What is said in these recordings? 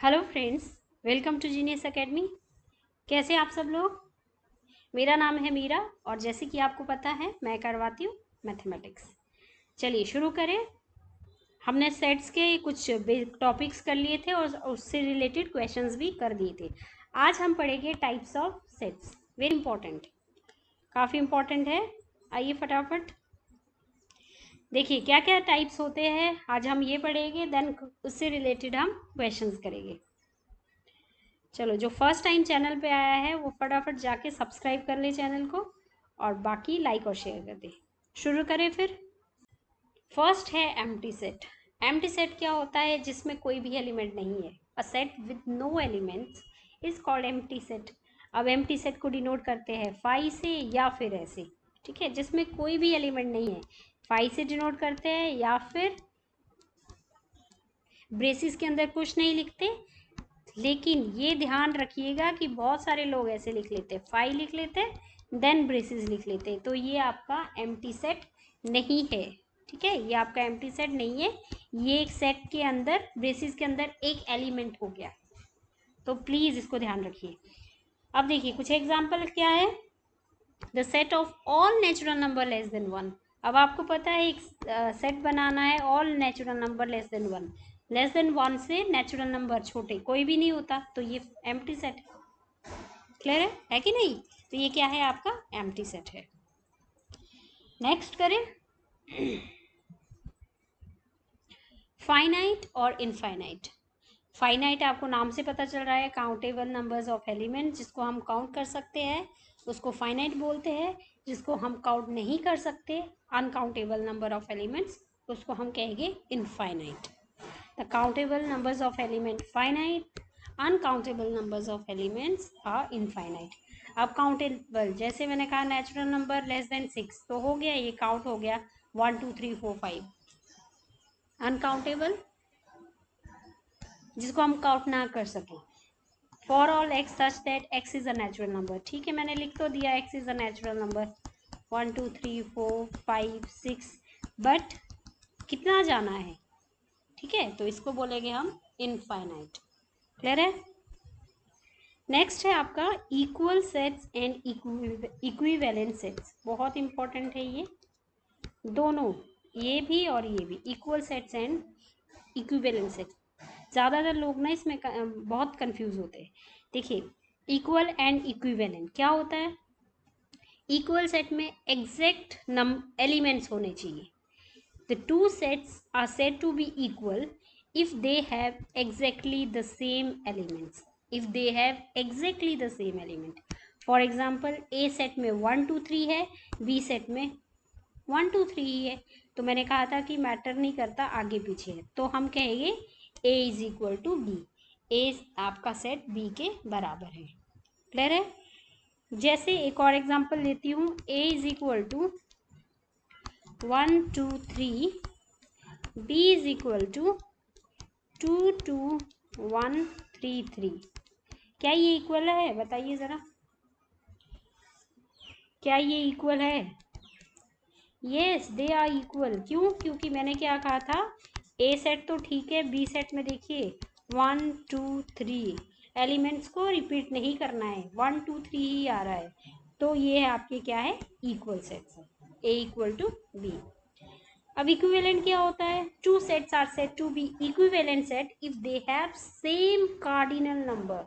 Hello friends, welcome to Genius Academy. कैसे आप सब लोग? मेरा नाम है मीरा और जैसे कि आपको पता है मैं करवाती हूँ मैथमेटिक्स। चलिए शुरू करें। हमने सेट्स के कुछ टॉपिक्स कर लिए थे और उससे रिलेटेड क्वेश्चंस भी कर दिए थे। आज हम पढ़ेंगे types of sets. Very important, काफ़ी इंपॉर्टेंट है। आइए फटाफट देखिए क्या क्या टाइप्स होते हैं। आज हम ये पढ़ेंगे, देन उससे रिलेटेड हम क्वेश्चंस करेंगे। चलो, जो फर्स्ट टाइम चैनल पे आया है वो फटाफट जाके सब्सक्राइब कर ले चैनल को और बाकी लाइक और शेयर कर दे। शुरू करें फिर। फर्स्ट है एम्प्टी सेट। एम्प्टी सेट क्या होता है? जिसमें कोई भी एलिमेंट नहीं है। A set with no elements is called empty set. अब एम्प्टी सेट को डिनोट करते हैं फाई से या फिर ऐसे, ठीक है, जिसमें कोई भी एलिमेंट नहीं है। फाई से डिनोट करते हैं या फिर ब्रेसिस के अंदर कुछ नहीं लिखते। लेकिन ये ध्यान रखिएगा कि बहुत सारे लोग ऐसे लिख लेते हैं, फाई लिख लेते हैं देन ब्रेसिस लिख लेते हैं, तो ये आपका एम्प्टी सेट नहीं है। ठीक है, ये आपका एम्प्टी सेट नहीं है। ये एक सेट के अंदर, ब्रेसिस के अंदर एक एलिमेंट हो गया, तो प्लीज इसको ध्यान रखिए। अब देखिए कुछ एग्जाम्पल क्या है। The set of all natural number less than one. अब आपको पता है एक सेट बनाना है, all natural number less than one. Less than one से नेचुरल नंबर छोटे कोई भी नहीं होता, तो ये एम्प्टी सेट है। क्लियर है कि नहीं? तो ये क्या है? आपका एम्प्टी सेट है। नेक्स्ट करें। फाइनाइट और इनफाइनाइट। फाइनाइट आपको नाम से पता चल रहा है, काउंटेबल नंबर्स ऑफ एलिमेंट, जिसको हम काउंट कर सकते हैं उसको फाइनाइट बोलते हैं। जिसको हम काउंट नहीं कर सकते, अनकाउंटेबल नंबर ऑफ एलिमेंट्स, उसको हम कहेंगे infinite. The countable numbers of element finite, uncountable numbers of elements are infinite. अब काउंटेबल, जैसे मैंने कहा नेचुरल नंबर लेस देन 6, तो हो गया, ये काउंट हो गया 1 2 3 4 5। अनकाउंटेबल, जिसको हम काउंट ना कर सकें, for all x such that x is a natural number. ठीक है, मैंने लिख तो दिया x is a natural number 1 2 3 4 5 6, but कितना जाना है? ठीक है, तो इसको बोलेंगे हम इनफाइनाइट। क्लियर है? नेक्स्ट है आपका equal sets and equivalent sets. बहुत इंपॉर्टेंट है ये दोनों, ये भी और ये भी, equal sets and equivalent sets. ज़्यादातर लोग ना इसमें बहुत कंफ्यूज होते हैं। देखिए, इक्वल एंड इक्विवेलेंट क्या होता है? इक्वल सेट में एग्जैक्ट एलिमेंट्स होने चाहिए। The two sets are said to be equal if they have exactly the same elements. If they have exactly the same element. For example, A set में 1 2 3 है, B set में 1 2 3 ही है, तो मैंने कहा था कि मैटर नहीं करता आगे पीछे है, तो हम कहेंगे A is equal to B. A आपका सेट B के बराबर है। क्लियर है? जैसे एक और एग्जांपल लेती हूँ, A is equal to 1 2 3, B is equal to 2 2 1 3 3। क्या ये इक्वल है? बताइए ज़रा, क्या ये इक्वल है? Yes, they are equal. क्यों? क्योंकि मैंने क्या कहा था, ए सेट तो ठीक है, बी सेट में देखिए 1 2 3 एलिमेंट्स को रिपीट नहीं करना है, 1 2 3 ही आ रहा है, तो ये है आपके क्या है? इक्वल सेट्स है, ए इक्वल टू बी। अब इक्विवेलेंट क्या होता है? Two sets are said to be equivalent set if they have same cardinal number.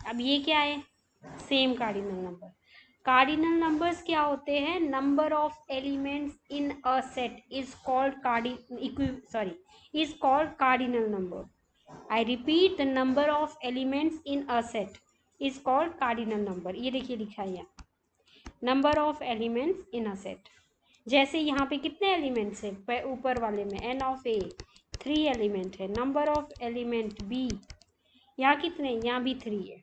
अब ये क्या है? Same cardinal number. Cardinal numbers क्या होते हैं? Number of elements in a set is called is called cardinal number. I repeat, the number of elements in a set is called cardinal number. ये देखिए लिखा है यहाँ, number of elements in a set. जैसे यहाँ पे कितने elements है? ऊपर वाले में एन ऑफ ए 3 एलिमेंट है, नंबर ऑफ एलिमेंट बी यहाँ कितने? यहाँ भी 3 है।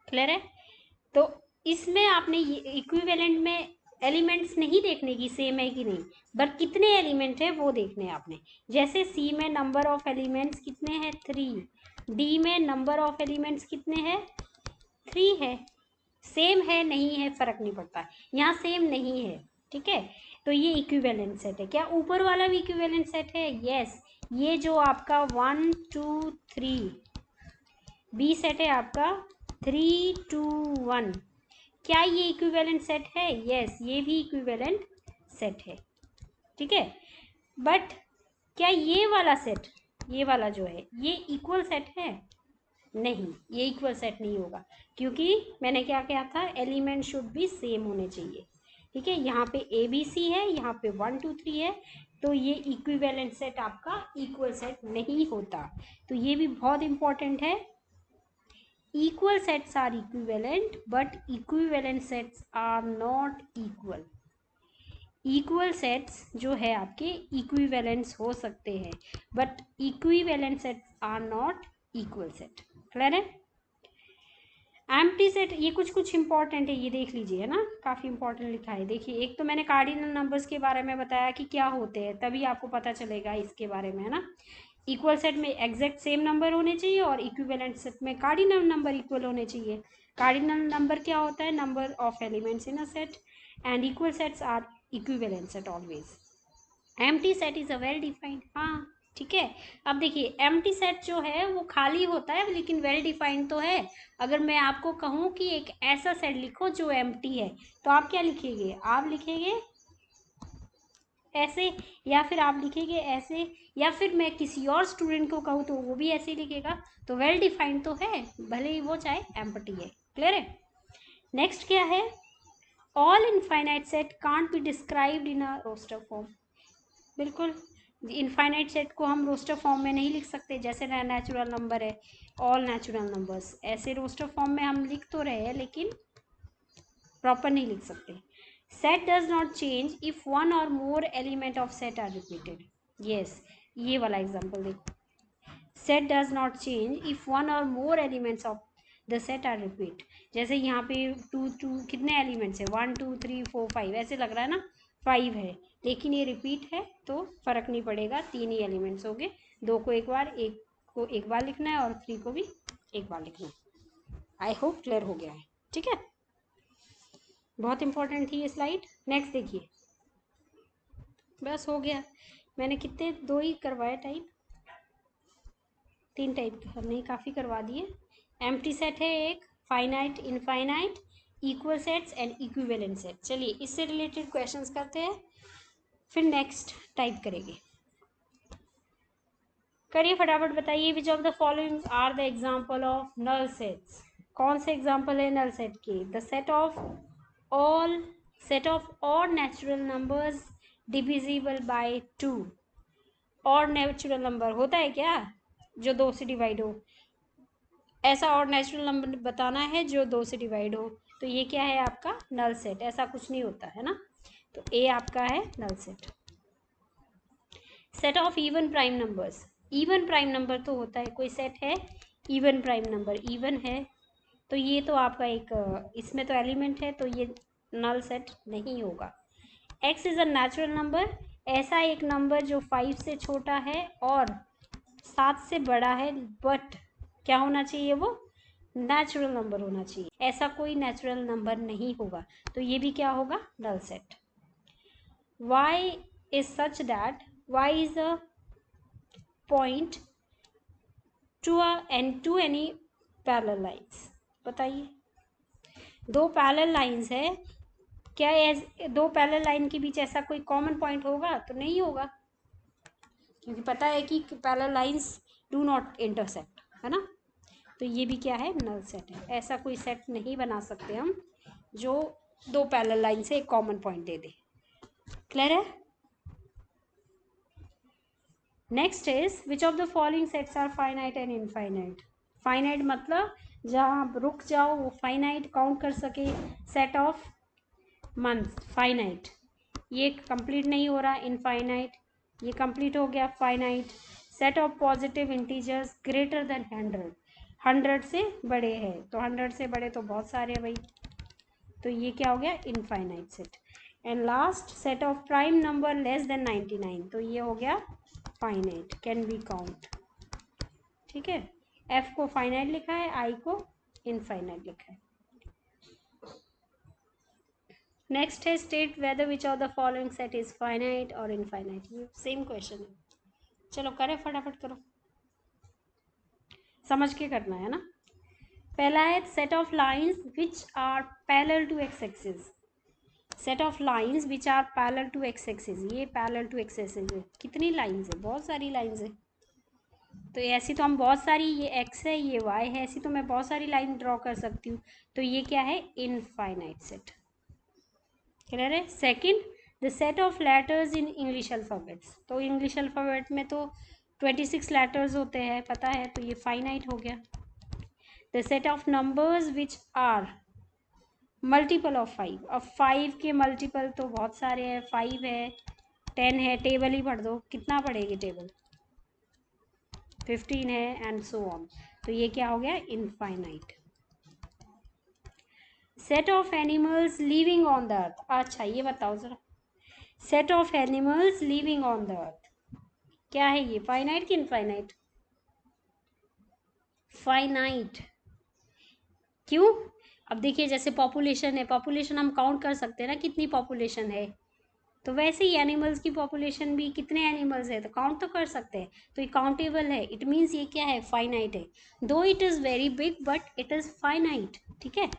क्लियर है? तो इसमें आपने इक्विवेलेंट में एलिमेंट्स नहीं देखने की सेम है कि नहीं, बट कितने एलिमेंट है वो देखने आपने। जैसे सी में नंबर ऑफ एलिमेंट्स कितने हैं? 3। डी में नंबर ऑफ एलिमेंट्स कितने हैं? 3 है। सेम है नहीं है फर्क नहीं पड़ता, यहाँ सेम नहीं है। ठीक है, तो ये इक्विवेलेंट सेट है। क्या ऊपर वाला भी इक्विवेलेंट सेट है? यस, ये जो आपका 1 2 3 बी सेट है आपका 3 2 1। क्या ये इक्विवेलेंट सेट है? यस, ये भी इक्विवेलेंट सेट है, ठीक है। बट क्या ये वाला सेट, ये वाला जो है, ये इक्वल सेट है? नहीं, ये इक्वल सेट नहीं होगा, क्योंकि मैंने क्या कहा था, एलिमेंट शुड बी सेम होने चाहिए, ठीक है। यहाँ पे ए बी सी है, यहाँ पे 1 2 3 है, तो ये इक्विवेलेंट सेट आपका इक्वल सेट नहीं होता। तो ये भी बहुत इंपॉर्टेंट है। Equal sets are equivalent but equivalent sets are not equal. Equal sets जो है आपके इक्विवेलेंट्स हो सकते हैं, but equivalent sets are not equal set. Clear है? एम्प्टी सेट, ये कुछ कुछ इंपॉर्टेंट है, ये देख लीजिए, है ना, काफ़ी इंपॉर्टेंट लिखा है। देखिए, एक तो मैंने कार्डिनल नंबर्स के बारे में बताया कि क्या होते हैं, तभी आपको पता चलेगा इसके बारे में, है ना। इक्वल सेट में एग्जैक्ट सेम नंबर होने चाहिए और इक्विवेलेंट सेट में कार्डिनल नंबर इक्वल होने चाहिए। कार्डिनल नंबर क्या होता है? Number of elements in a set, and equal sets are equivalent set always. Empty set is a well defined, हाँ ठीक है। अब देखिए, एम्प्टी सेट जो है वो खाली होता है लेकिन वेल डिफाइंड तो है। अगर मैं आपको कहूँ कि एक ऐसा सेट लिखो जो एम्प्टी है, तो आप क्या लिखेंगे? आप लिखेंगे ऐसे, या फिर आप लिखेंगे ऐसे, या फिर मैं किसी और स्टूडेंट को कहूँ तो वो भी ऐसे ही लिखेगा। तो वेल डिफाइंड तो है, भले ही वो चाहे एम्प्टी है। क्लियर है? नेक्स्ट क्या है? All infinite set can't be described in a roster form. बिल्कुल, इनफाइनाइट सेट को हम रोस्टर फॉर्म में नहीं लिख सकते, जैसे नेचुरल नंबर है, ऑल नेचुरल नंबर्स, ऐसे रोस्टर फॉर्म में हम लिख तो रहे हैं लेकिन प्रॉपर नहीं लिख सकते। Set does not change if one or more element of set are repeated. Yes, ये वाला एग्जांपल देखो, set does not change if one or more elements of the set are repeat. जैसे यहाँ पे टू टू कितने elements है? 1 2 3 4 5, ऐसे लग रहा है ना 5 है, लेकिन ये रिपीट है तो फर्क नहीं पड़ेगा, 3 ही एलिमेंट्स हो गए। 2 को एक बार, एक को एक बार लिखना है और 3 को भी एक बार लिखना है। आई होप क्लियर हो गया है, ठीक है। बहुत इंपॉर्टेंट थी ये स्लाइड। नेक्स्ट देखिए, बस हो गया। मैंने कितने, 2 ही करवाए टाइप, 3 टाइप नहीं, काफ़ी करवा दिए। एम्प्टी सेट है एक, finite, infinite, equal sets and equivalent set. चलिए इससे रिलेटेड क्वेश्चंस करते हैं, फिर नेक्स्ट टाइप करेंगे। करिए फटाफट, बताइए which of the following are the example of null sets. कौन से एग्जाम्पल है नल सेट के? The set of all, set of odd natural numbers divisible by 2। Odd natural number होता है क्या जो 2 से डिवाइड हो? ऐसा और नेचुरल नंबर बताना है जो 2 से डिवाइड हो, तो ये क्या है आपका? Null set. ऐसा कुछ नहीं होता है ना, तो ए आपका है null set. Set of even prime numbers, even prime number तो होता है, कोई सेट है इवन प्राइम नंबर, इवन है, तो ये तो आपका एक, इसमें तो एलिमेंट है, तो ये नल सेट नहीं होगा। X is a natural number, ऐसा एक नंबर जो 5 से छोटा है और 7 से बड़ा है, बट क्या होना चाहिए? वो नेचुरल नंबर होना चाहिए। ऐसा कोई नेचुरल नंबर नहीं होगा, तो ये भी क्या होगा? Null set. y is such that y is a point to a and to any parallel lines। बताइए, 2 पैरेलल लाइंस है, क्या दो पैरेलल लाइन के बीच ऐसा कोई कॉमन पॉइंट होगा? तो नहीं होगा, क्योंकि पता है कि parallel lines do not intersect, है ना। तो ये भी क्या है? नल सेट है। ऐसा कोई सेट नहीं बना सकते हम जो 2 पैरेलल लाइन से एक कॉमन पॉइंट दे दे। क्लियर है? Next is which of the following sets are finite and infinite. Finite मतलब जहाँ आप रुक जाओ वो फाइनाइट काउंट कर सके। सेट ऑफ मंथ, फाइनाइट, ये कंप्लीट नहीं हो रहा, इनफाइनाइट, ये कंप्लीट हो गया, finite. Set of positive integers greater than 100, 100 से बड़े हैं, तो 100 से बड़े तो बहुत सारे हैं भाई, तो ये क्या हो गया? Infinite set. And last, set of prime number less than 99, तो ये हो गया फाइनाइट, कैन बी काउंट। ठीक है, एफ को फाइनाइट लिखा है, आई को इनफाइनाइट लिखा है। नेक्स्ट है state whether which of the following set is finite और इनफाइनाइट। ये सेम क्वेश्चन है, चलो करें फटाफट करो, समझ के करना है ना। पहला है set of lines which are parallel to x axis, set of lines which are parallel to x axis, ये पैरेलल टू एक्स एक्सिस है। कितनी लाइंस है? बहुत सारी लाइंस है। तो ऐसी तो हम बहुत सारी, ये एक्स है ये वाई है, ऐसी तो मैं बहुत सारी लाइन ड्रॉ कर सकती हूँ। तो ये क्या है? Infinite set. क्लियर है? Second, the set of letters in English alphabets, तो इंग्लिश अल्फ़ाबेट में तो 26 लेटर्स होते हैं, पता है, तो ये फाइनाइट हो गया। The set of numbers which are multiple of 5, अब 5 के मल्टीपल तो बहुत सारे हैं, 5 है, 10 है, टेबल ही पढ़ दो, कितना पढ़ेगी टेबल, 15 है, एंड सो ऑन। तो ये क्या हो गया? Infinite. Set of animals living on the earth, अच्छा ये बताओ जरा, set of animals living on the earth क्या है ये? फाइनाइट कि इनफाइनाइट? फाइनाइट। क्यों? अब देखिए जैसे पॉपुलेशन है, पॉपुलेशन हम काउंट कर सकते हैं ना कितनी पॉपुलेशन है, तो वैसे ही एनिमल्स की पॉपुलेशन भी, कितने एनिमल्स है तो काउंट तो कर सकते हैं, तो ये काउंटेबल है। इट मीन्स ये क्या है? फाइनाइट है। दो it is very big but it is finite. ठीक है।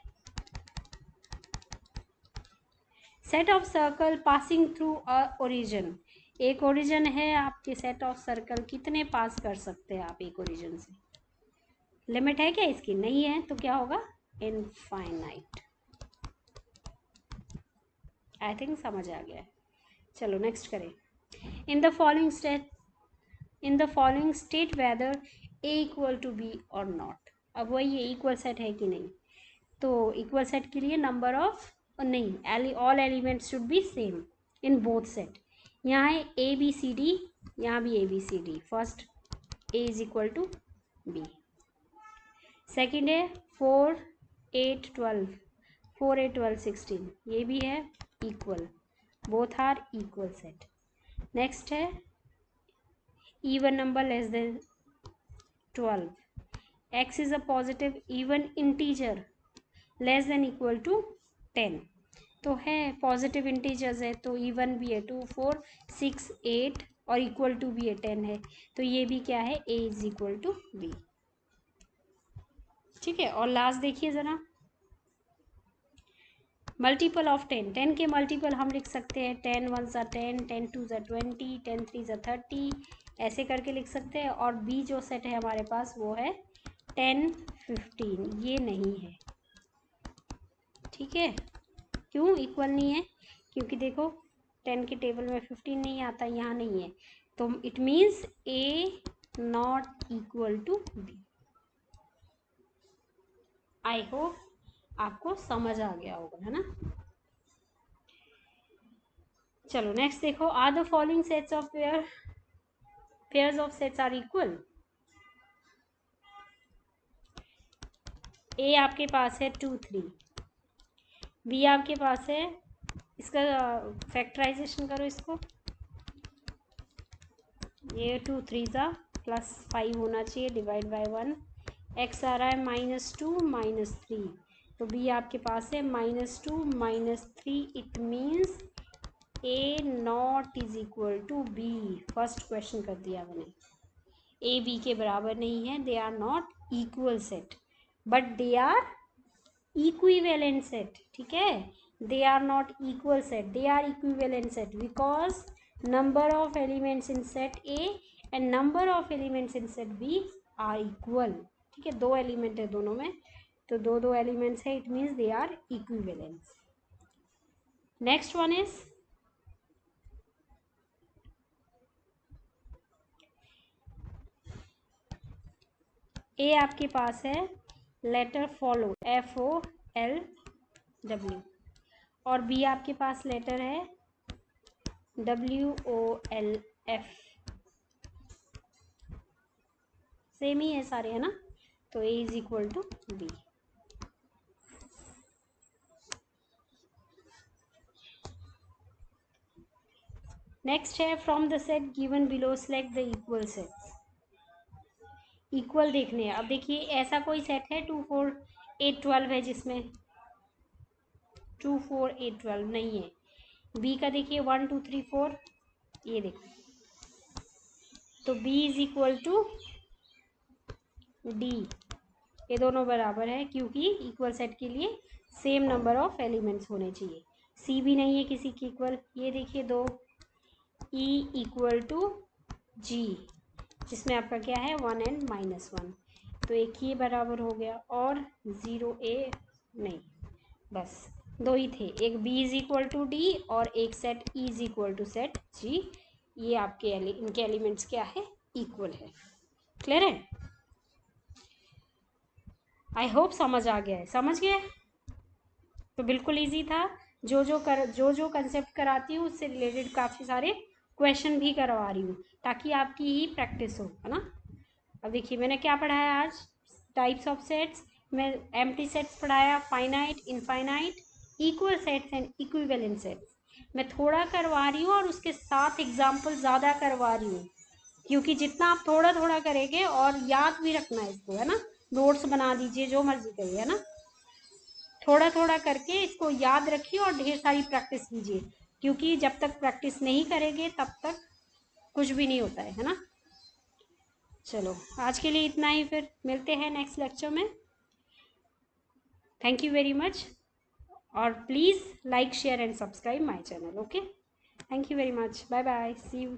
Set of circle passing through a origin, एक ओरिजिन है आपके, सेट ऑफ सर्कल कितने पास कर सकते हैं आप एक ओरिजिन से? लिमिट है क्या इसकी? नहीं है, तो क्या होगा? इनफाइनाइट। आई थिंक समझ आ गया है। चलो नेक्स्ट करें। In the following state, in the following state whether A equal to B और नॉट। अब वही ये इक्वल सेट है कि नहीं, तो इक्वल सेट के लिए नंबर ऑफ नहीं, all elements should be same in both set. यहाँ है ए बी सी डी, यहाँ भी A B C D. First A is equal to B. Second है 4 8 12, 4 8 12 16, ये भी है equal, both are equal set. Next है even number less than 12, x is a positive even integer less than equal to 10, तो है positive integers है, तो even भी है 2 4 6 8 और इक्वल टू भी है 10 है, तो ये भी क्या है? a is equal to b। ठीक है। और लास्ट देखिए ज़रा, मल्टीपल ऑफ 10, 10 के मल्टीपल हम लिख सकते हैं 10 1 ज़ा 10, 10 2 ज़ा 20, 10 3 ज़ा 30, ऐसे करके लिख सकते हैं। और बी जो सेट है हमारे पास वो है 10 15, ये नहीं है। ठीक है। क्यों इक्वल नहीं है? क्योंकि देखो 10 के टेबल में 15 नहीं आता, यहाँ नहीं है, तो it means A not equal to B. I hope आपको समझ आ गया होगा, है ना। चलो नेक्स्ट देखो, are the following sets of pairs of sets are equal. A आपके पास है 2 3, बी आपके पास है, इसका फैक्टराइजेशन करो इसको, ये 2 3 ज़ा +5 होना चाहिए डिवाइड बाय 1, एक्स आ रहा है -2 -3, तो बी आपके पास है -2 -3, it means A not is equal to B. First question कर दिया मैंने, ए बी के बराबर नहीं है, they are not equal set but they are equivalent set. ठीक है। They are not equal set, they are equivalent set because number of elements in set A and number of elements in set B are equal। ठीक है, 2 element है दोनों में, तो दो elements है, it means they are equivalent. Next one is A आपके पास है लेटर फॉलो FOLW, और बी आपके पास लेटर है WOLF, सेम ही है सारे, है ना, तो A is equal to B. Next है from the set given below select the equal sets. Equal देखने हैं। अब देखिए ऐसा कोई सेट है 2 4 8 12 है जिसमें 2 4 8 12 नहीं है। बी का देखिए 1 2 3 4, ये देखो, तो B is equal to D, ये दोनों बराबर है क्योंकि इक्वल सेट के लिए सेम नंबर ऑफ एलिमेंट्स होने चाहिए। सी भी नहीं है किसी की इक्वल, ये देखिए दो, ई इक्वल टू जी, जिसमें आपका क्या है 1 एंड -1, तो एक ही बराबर हो गया, और 0 ए नहीं, बस दो ही थे, एक B is equal to D और एक set E is equal to set G. ये आपके इनके एलिमेंट्स क्या है, इक्वल है। क्लियर है? आई होप समझ आ गया है। समझ गए? तो बिल्कुल इजी था। जो कंसेप्ट कराती हूँ उससे रिलेटेड काफ़ी सारे क्वेश्चन भी करवा रही हूँ ताकि आपकी ही प्रैक्टिस हो, है ना। अब देखिए मैंने क्या पढ़ाया आज, टाइप्स ऑफ सेट्स में एम्प्टी सेट्स पढ़ाया, finite, infinite, equal sets and equivalent sets. मैं थोड़ा करवा रही हूँ और उसके साथ एग्जाम्पल ज़्यादा करवा रही हूँ, क्योंकि जितना आप थोड़ा थोड़ा करेंगे, और याद भी रखना है इसको, है ना। नोट्स बना दीजिए, जो मर्जी करिए, है ना। थोड़ा थोड़ा करके इसको याद रखिए और ढेर सारी प्रैक्टिस कीजिए, क्योंकि जब तक प्रैक्टिस नहीं करेंगे तब तक कुछ भी नहीं होता है ना। चलो आज के लिए इतना ही, फिर मिलते हैं नेक्स्ट लेक्चर में। थैंक यू वेरी मच, और please like share and subscribe my channel. Okay, thank you very much, bye bye, see you.